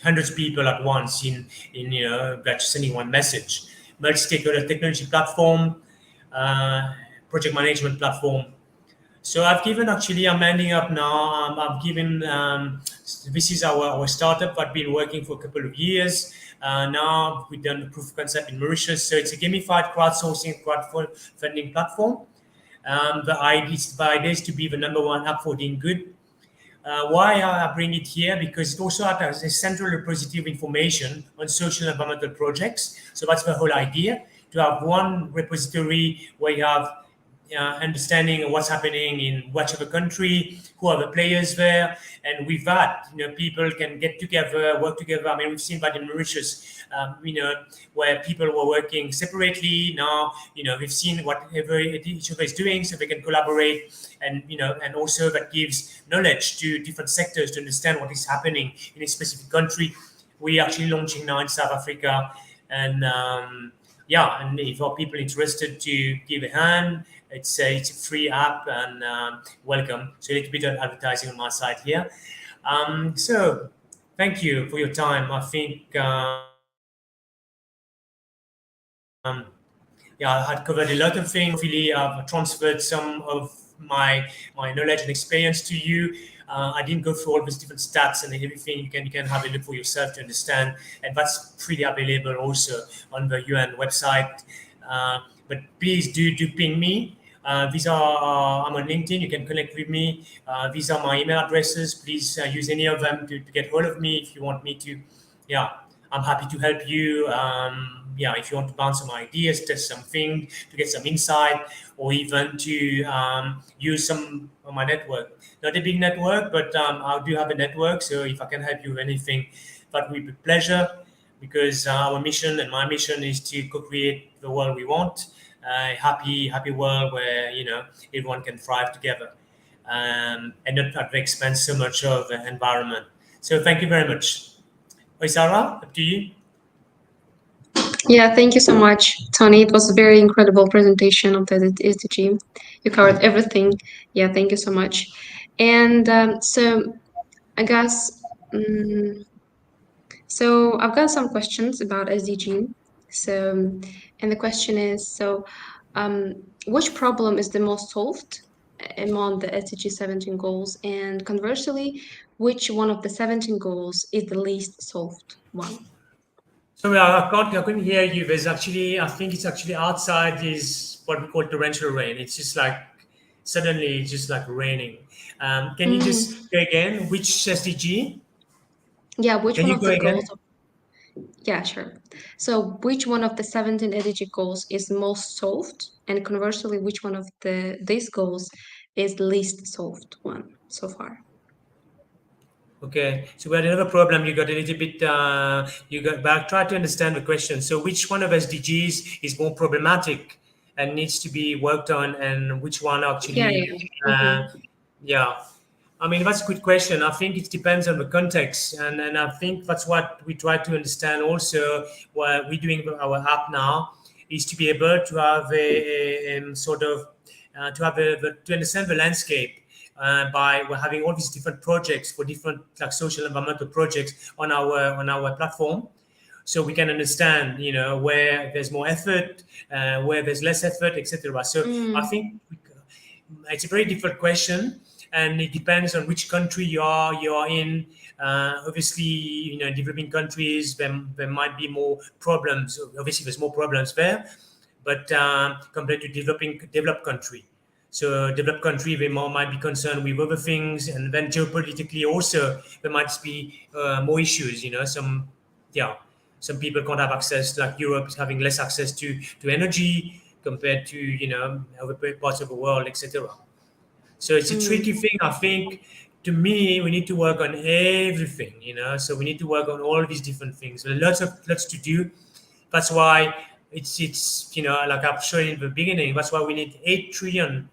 hundreds of people at once in just sending one message. Multi-stakeholder technology platform, project management platform. So I'm ending up now. I've given, this is our startup that been working for a couple of years. Now we've done the proof of concept in Mauritius. So it's a gamified crowdsourcing crowdfunding platform. The idea is to be the number one app for doing good. Why I bring it here? Because it also acts as a central repository of information on social and environmental projects. So that's the whole idea, to have one repository where you have understanding of what's happening in whichever country, who are the players there, and with that, people can get together, work together. I mean, we've seen that in Mauritius, where people were working separately. Now, we've seen whatever each other is doing, so they can collaborate, and and also that gives knowledge to different sectors to understand what is happening in a specific country. We're actually launching now in South Africa, and and if our people interested to give a hand, it's a free app, and welcome. So a little bit of advertising on my side here. So thank you for your time. I think I had covered a lot of things. Hopefully, I've transferred some of my knowledge and experience to you. I didn't go through all these different stats and everything. You can have a look for yourself to understand, and that's freely available also on the UN website. But please do ping me. I'm on LinkedIn. You can connect with me. These are my email addresses. Please use any of them to get hold of me if you want me to. I'm happy to help you. If you want to bounce some ideas, test something, to get some insight, or even to use some of my network. Not a big network, but I do have a network. So if I can help you with anything, that would be a pleasure, because our mission and my mission is to co-create the world we want. A happy world where everyone can thrive together, and not at the expense so much of the environment. So thank you very much. Oisara, up to you. Yeah, thank you so much, Tony. It was a very incredible presentation of the SDG. You covered everything. Yeah, thank you so much. And so I guess, um, so I've got some questions about SDG. So, and the question is, um, which problem is the most solved among the SDG 17 goals? And conversely, which one of the 17 goals is the least solved one? So I couldn't hear you. There's actually, I think it's actually outside is what we call torrential rain. It's just like suddenly it's just like raining. Can you Mm, just go again? Which SDG? yeah, which Can one you of go the goals again? Yeah, sure. So, which one of the 17 energy goals is most solved? And conversely, which one of these goals is least solved one so far? Okay, so we had another problem. You got a little bit. You got. But I'll try to understand the question. So, which one of SDGs is more problematic and needs to be worked on, and which one Yeah, actually? yeah. Uh, Mm-hmm. yeah, I mean that's a good question. I think it depends on the context, and I think that's what we try to understand. Also, what we're doing with our app now is to be able to have a sort of to have to understand the landscape by we're having all these different projects for different like social environmental projects on our platform, so we can understand where there's more effort, where there's less effort, etc. So I Mm, think it's a very difficult question, and it depends on which country you are in. Obviously, developing countries, there might be more problems. Obviously there's more problems there, but compared to developed country. So developed country, they more might be concerned with other things, and then geopolitically also there might be more issues. Yeah, some people can't have access, like Europe is having less access to energy compared to other parts of the world, etc. So it's a mm, tricky thing. I think to me, we need to work on everything. So we need to work on all these different things. There are lots to do. That's why it's like I've shown in the beginning. That's why we need $8 trillion,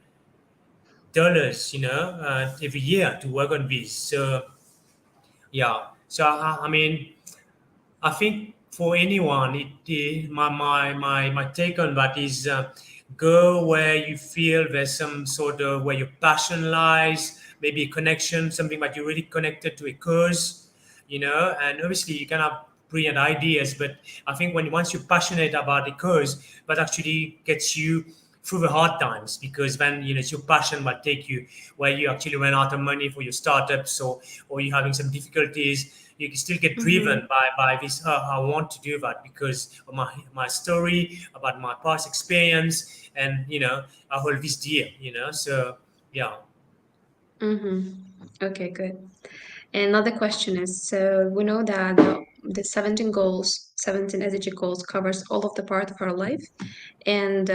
every year to work on this. So yeah. So I mean, I think for anyone, my take on that is go where you feel there's some sort of where your passion lies, maybe a connection, something that you're really connected to a cause, and obviously you can have brilliant ideas, but I think when once you're passionate about a cause, that actually gets you through the hard times, because then it's your passion will take you where you actually run out of money for your startups, or you're having some difficulties, you can still get mm-hmm, driven by this. I want to do that because of my story, about my past experience, and I hold this dear. So yeah. mm-hmm. Okay, good. And another question is, so we know that the 17 goals, 17 SDG goals covers all of the part of our life. And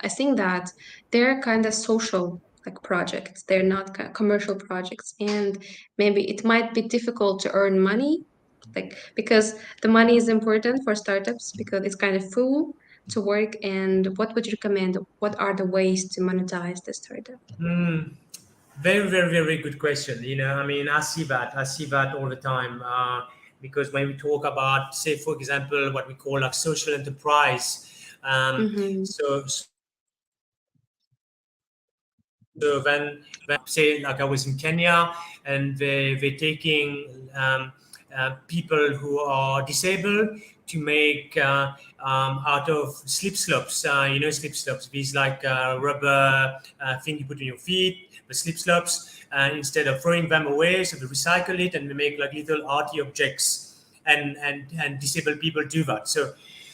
I think that they're kind of social like projects. They're not commercial projects, and maybe it might be difficult to earn money, like because the money is important for startups because it's kind of full to work. And what would you recommend? What are the ways to monetize the startup? Hmm. Very, very, very good question. I mean, I see that all the time. Because when we talk about, say, for example, what we call like social enterprise, Mm-hmm. so when say like I was in Kenya, and they're taking people who are disabled to make out of slip slopes. Slip slopes. These like rubber thing you put on your feet, the slip slopes. Instead of throwing them away, so they recycle it and they make like little arty objects, and disabled people do that.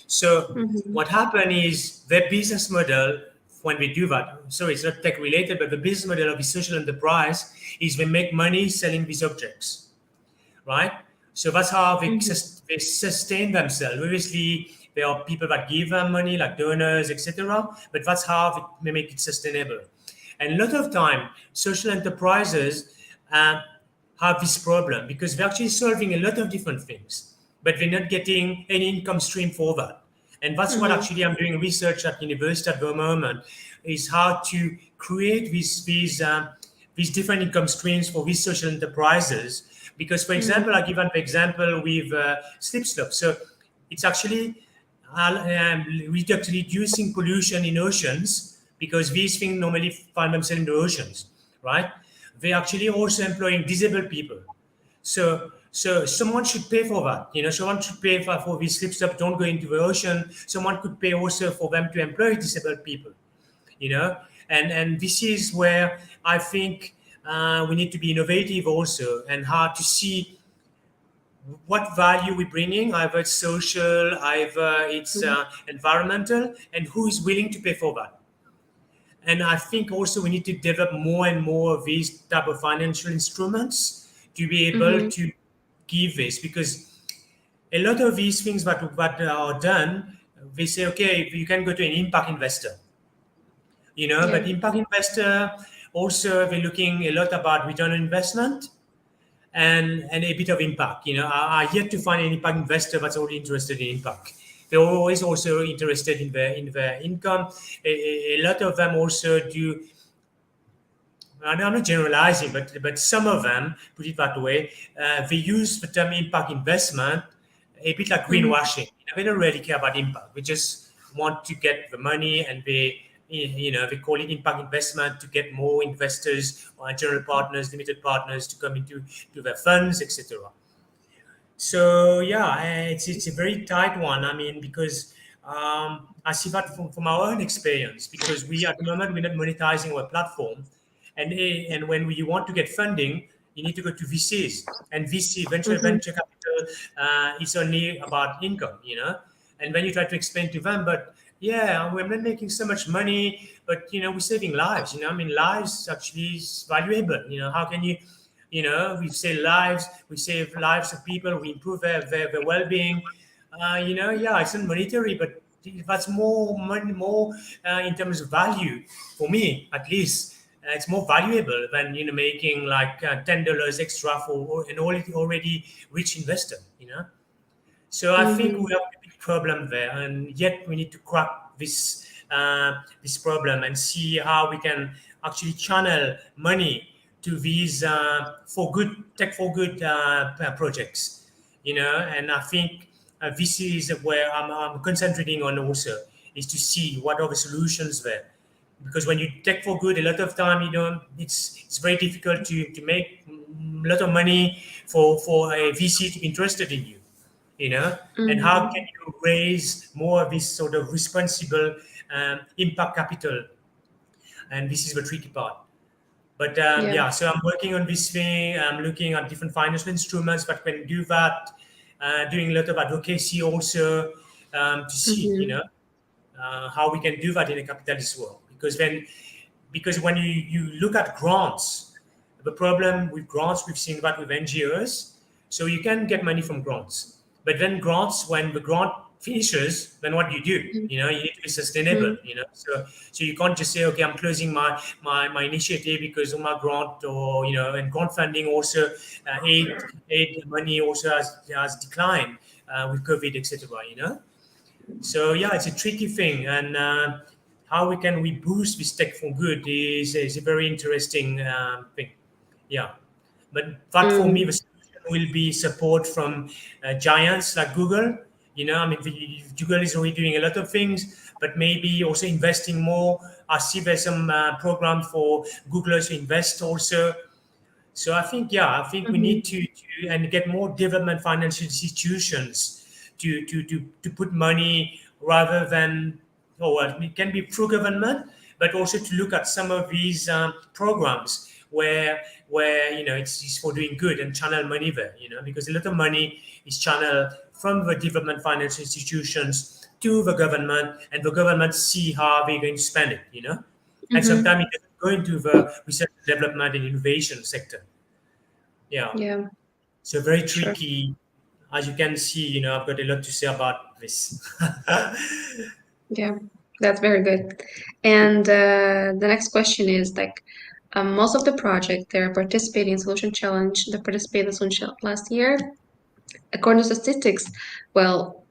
So Mm-hmm. what happened is their business model when we do that. So it's not tech related, but the business model of the social enterprise is we make money selling these objects, right? So that's how Mm-hmm. they sustain themselves. Obviously, there are people that give them money, like donors, etc. But that's how they make it sustainable. And a lot of time, social enterprises uh, have this problem because they're actually solving a lot of different things, but they're not getting any income stream for that. And that's what Mm-hmm. actually I'm doing research at university at the moment, is how to create these different income streams for these social enterprises. Because, for example, I give an example with slip slop. So it's actually reducing pollution in oceans, because these things normally find themselves in the oceans, right? They're actually also employing disabled people. So someone should pay for that. Someone should pay for these ships that don't go into the ocean. Someone could pay also for them to employ disabled people. You know, and this is where I think we need to be innovative also, and hard to see what value we're bringing, either it's social, either it's Mhm. environmental, and who is willing to pay for that. And I think also we need to develop more and more of these type of financial instruments to be able Mhm. to give this, because a lot of these things that are done, they say, okay, you can go to an impact investor, Yeah. but impact investor also they're looking a lot about return on investment and a bit of impact. I yet to find an impact investor that's only interested in impact. They're always also interested in their income. A lot of them also do. I'm not generalizing, but some of them put it that way. They use the term impact investment a bit like Mhm. greenwashing. They don't really care about impact. They just want to get the money, and they call it impact investment to get more investors or general partners, limited partners to come into their funds, etc. So yeah, it's a very tight one. I mean, because I see that from our own experience. Because we at the moment we're not monetizing our platform, and when you want to get funding, you need to go to VCs, and VC Mhm. venture capital is only about income, and when you try to explain to them, but yeah, we're not making so much money, but we're saving lives. I mean, lives actually is valuable. How can you we save lives, we save lives of people, we improve their well-being. Yeah, it's not monetary, but that's more money, more in terms of value for me, at least. It's more valuable than making like $10 extra for an already rich investor. So I think we Mhm. have a big problem there, and yet we need to crack this problem and see how we can actually channel money to these for good tech for good projects. And I think this is where I'm concentrating on also, is to see what are the solutions there, because when you tech for good, a lot of time it's very difficult to make a lot of money for a VC to be interested in you. And how can Mhm. you raise more of this sort of responsible impact capital? And this is the tricky part. But Yeah. yeah, so I'm working on this thing. I'm looking at different financial instruments that can do that. Doing a lot of advocacy also, to see, Mhm. how we can do that in a capitalist world. Because when you look at grants, the problem with grants, we've seen that with NGOs. So you can get money from grants, but then grants, when the grant finishes, then what do you do? You need to be sustainable. Mhm. So you can't just say, okay, I'm closing my initiative because of my grant, or and grant funding also, aid money also has declined with COVID, etc. So yeah, it's a tricky thing, and how we boost this tech for good is a very interesting thing. Yeah, but that for me, the Mhm. solution will be support from giants like Google. I mean, Google is already doing a lot of things, but maybe also investing more. I see there's some program for Googlers to invest also. So I think we need Mhm. to and get more development financial institutions to put money, rather than, oh well, it can be through government, but also to look at some of these programs where it's for doing good, and channel money there, because a lot of money is channeled from the development financial institutions to the government, and the government see how they're going to spend it, and Mhm. sometimes it doesn't go into the research and development and innovation sector. Yeah. Yeah. So very Sure. tricky. As you can see, I've got a lot to say about this. Yeah. That's very good. And the next question is like, most of the project they're participating in Solution Challenge, they participated in Solution Challenge last year. According to statistics, well,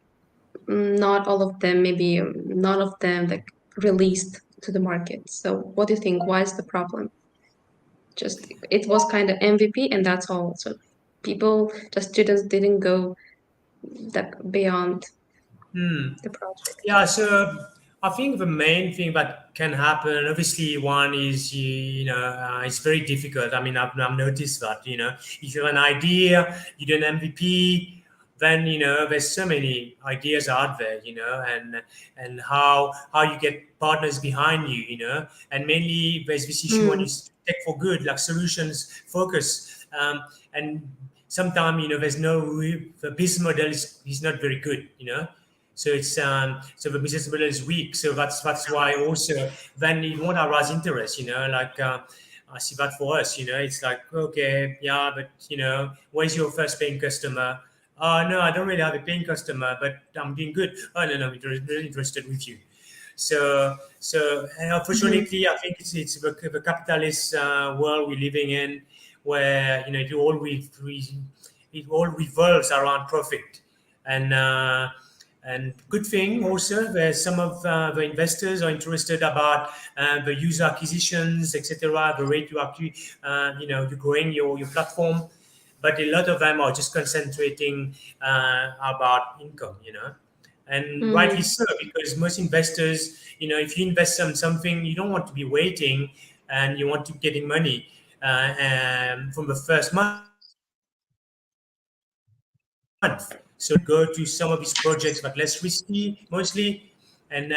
not all of them, maybe none of them like released to the market. So what do you think? Why is the problem? Just it was kind of MVP and that's all. So people, the students didn't go that beyond. the project? Yeah, so I think the main thing that can happen, obviously, one is it's very difficult. I mean, I've noticed that if you have an idea, you do an MVP, then there's so many ideas out there, and how you get partners behind you, and mainly there's this issue when you Mm, tech for good, like solutions focus, and sometimes there's the business model is not very good, so it's so the business model is weak. So that's why also then it won't arouse interest. Like I see that for us. It's like okay, yeah, but where's your first paying customer? Oh no, I don't really have a paying customer, but I'm doing good. Oh no, no, I'm really interested with you. So mhm, unfortunately, I think it's the capitalist world we're living in, where it all revolves around profit, and good thing also where some of the investors are interested about the user acquisitions, etc., the rate you actually you're growing your platform, but a lot of them are just concentrating about income, and rightly mhm, so, because most investors, if you invest something, you don't want to be waiting, and you want to getting money from the first month. So go to some of these projects, but less risky mostly, and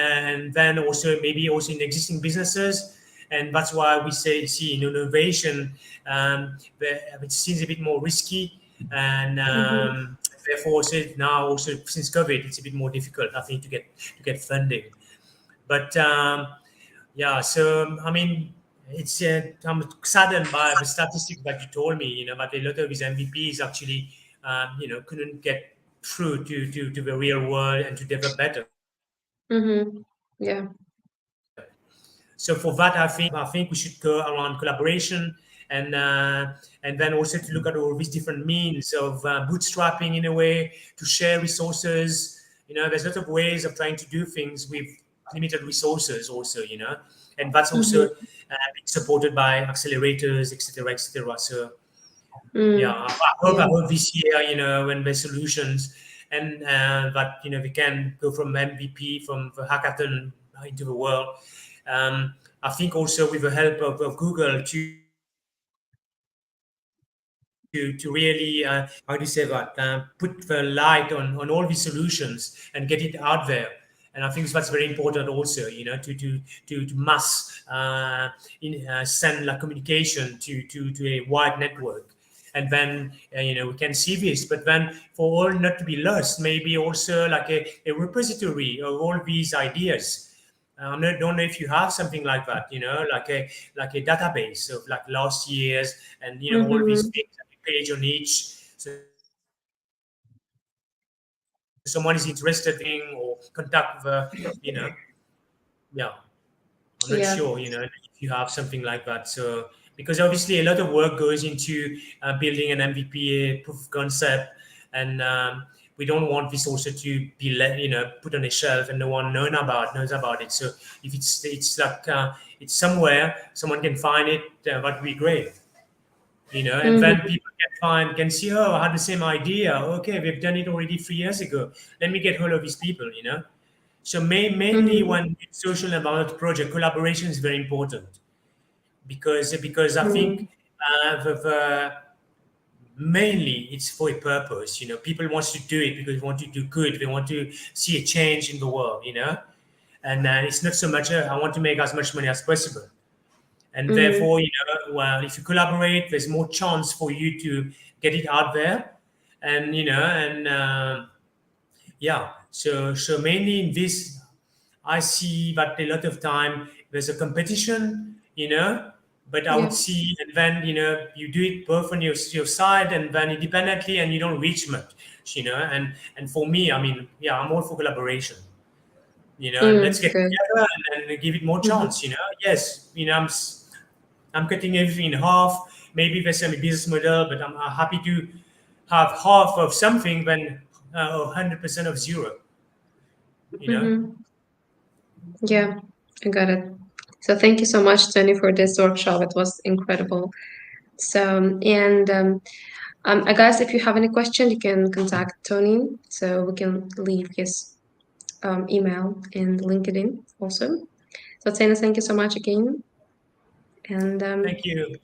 then also maybe also in existing businesses, and that's why we see in innovation, it seems a bit more risky, and mhm. therefore also now also since COVID, it's a bit more difficult, I think, to get funding. But yeah, so I mean, I'm saddened by the statistics that you told me. But a lot of these MVPs actually, couldn't get through to the real world and to develop better. Mhm. Yeah. So for that, I think we should go around collaboration, and and then also to look at all these different means of bootstrapping in a way to share resources. There's lots of ways of trying to do things with limited resources also. And that's also Mhm. being supported by accelerators, etc., etc. So yeah, Mm. Yeah. I hope this year, when there's solutions, and that we can go from MVP, from the hackathon into the world. I think also with the help of Google to really how do you say that, put the light on all these solutions and get it out there. And I think that's very important also, to mass send like communication to a wide network. And then we can see this, but then for all not to be lost, maybe also like a repository of all these ideas. Don't know if you have something like that, like a database of like last year's, and all these Mhm. things, a page on each. So someone is interested in or contact yeah. I'm not sure, if you Yeah. have something like that. So because obviously a lot of work goes into building an MVP, proof of concept, and we don't want this also to be put on a shelf and no one knows about it. So if it's like it's somewhere someone can find it, that would be great. And then Mhm. people can see, oh, I had the same idea. Okay, we've done it already 3 years ago. Let me get hold of these people. So mainly Mhm. when it's social environment project, collaboration is very important, because I think Mhm. mainly it's for a purpose. People wants to do it because they want to do good. They want to see a change in the world. And it's not so much I want to make as much money as possible. And Mhm. therefore, well, if you collaborate, there's more chance for you to get it out there. And yeah, so mainly in this, I see that a lot of time there's a competition, but I would Yeah. see, and then you do it both on your side and then independently, and you don't reach much, and for me, I mean, yeah, I'm all for collaboration, and let's Mm. get Good. together and give it more Mhm. chance. Yes, I'm cutting everything in half. Maybe there's some business model, but I'm happy to have half of something than 100% of zero. You know. Mhm. Yeah. I got it. So thank you so much, Tony, for this workshop. It was incredible. So, and guys, if you have any question, you can contact Tony. So we can leave his email and LinkedIn also. So Tsena, thank you so much again. And Thank you.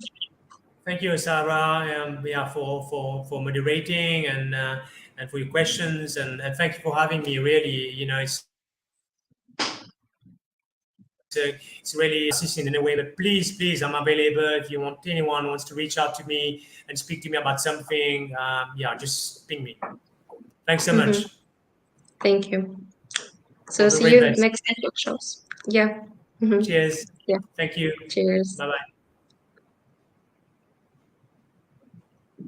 Thank you, Sarah, yeah, for moderating and for your questions and thank you for having me. Really, it's really assisting in a way. But please, I'm available if you want. Anyone wants to reach out to me and speak to me about something. Yeah, just ping me. Thanks so mhm, much. thank you. So All the see very you best. next time workshops. Yeah. Mhm. Cheers. Yeah. Thank you. Cheers. Bye bye.